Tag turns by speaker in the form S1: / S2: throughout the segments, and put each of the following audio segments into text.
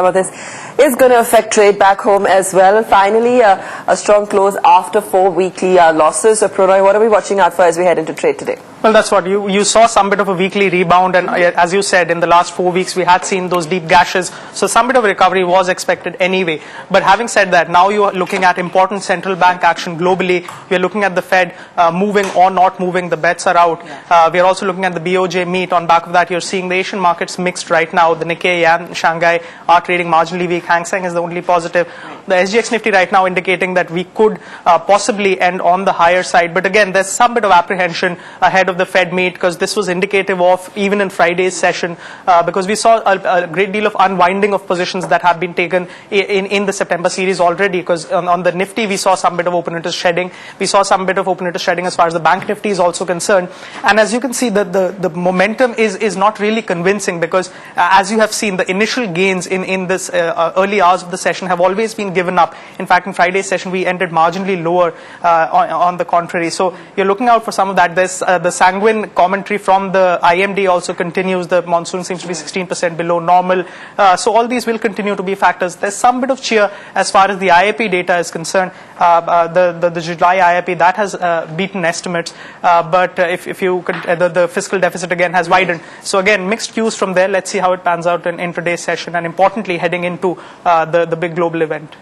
S1: Some of this is going to affect trade back home as well. Finally, a strong close after 4 weekly losses. So, Prannoy, what are we watching out for as we head into trade today?
S2: Well, that's what you saw, some bit of a weekly rebound, and as you said, in the last 4 weeks we had seen those deep gashes, so some bit of a recovery was expected anyway. But having said that, now you are looking at important central bank action globally. We are looking at the Fed moving or not moving. The bets are out. We are also looking at the BOJ meet. On back of that, you're seeing the Asian markets mixed right now. The Nikkei and Shanghai are trading marginally weak. Hang Seng is the only positive. The SGX Nifty right now indicating that we could possibly end on the higher side. But again, there's some bit of apprehension ahead of the Fed meet, because this was indicative of, even in Friday's session, because we saw a great deal of unwinding of positions that have been taken in the September series already. Because on the Nifty we saw some bit of open interest shedding. We saw some bit of open interest shedding as far as the Bank Nifty is also concerned. And as you can see, the momentum is not really convincing, because as you have seen, the initial gains in this early hours of the session have always been given up. In fact, in Friday's session we ended marginally lower on the contrary. So you're looking out for some of that. There's the sanguine commentary from the IMD also continues. The monsoon seems to be 16% below normal. So all these will continue to be factors. There's some bit of cheer as far as the IIP data is concerned. The July IIP, that has beaten estimates, but if you could, the fiscal deficit again has widened. So again, mixed cues from there. Let's see how it pans out in today's session, and importantly heading into the big global event.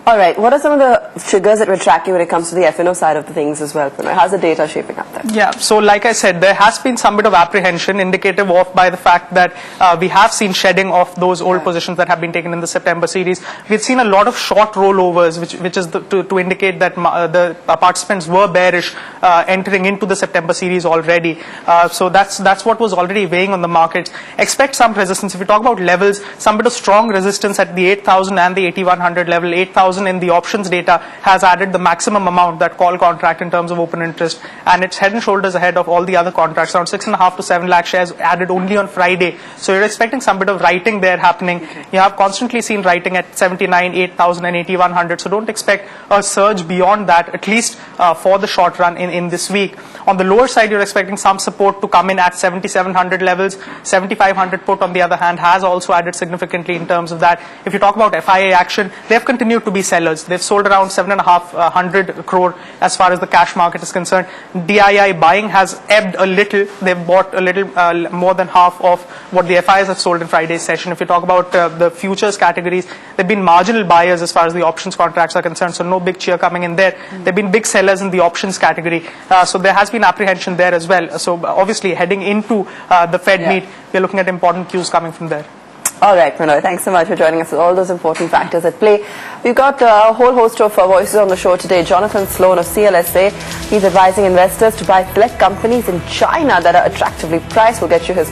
S1: All right. What are some of the triggers that we're tracking when it comes to the F&O side of the things as well, Prannoy? How's the data shaping up there?
S2: Yeah. So like I said, there has been some bit of apprehension indicative of by the fact that we have seen shedding of those old positions that have been taken in the September series. We've seen a lot of short rollovers, which is to indicate that the participants were bearish entering into the September series already. So that's what was already weighing on the markets. Expect some resistance. If you talk about levels, some bit of strong resistance at the 8,000 and the 8,100 level. 8,000 in the options data has added the maximum amount, that call contract, in terms of open interest, and it's head and shoulders ahead of all the other contracts. Around 6.5 to 7 lakh shares added only on Friday. So you're expecting some bit of writing there happening. You have constantly seen writing at 79, 8,000 and 8,100. So don't expect a surge beyond that, at least for the short run in this week. On the lower side, you're expecting some support to come in at 7,700 levels. 7,500 put, on the other hand, has also added significantly in terms of that. If you talk about FIA action, they have continued to be sellers. They've sold around 7,500 crore as far as the cash market is concerned. DII buying has ebbed a little. They've bought a little more than half of what the FIs have sold in Friday's session. If you talk about the futures categories, they've been marginal buyers as far as the options contracts are concerned, so no big cheer coming in there. They've been big sellers in the options category, so there has been apprehension there as well. So obviously heading into the Fed meet, we're looking at important cues coming from there.
S1: All right, Prannoy, thanks so much for joining us with all those important factors at play. We've got a whole host of voices on the show today. Jonathan Sloan of CLSA, he's advising investors to buy select companies in China that are attractively priced. We'll get you his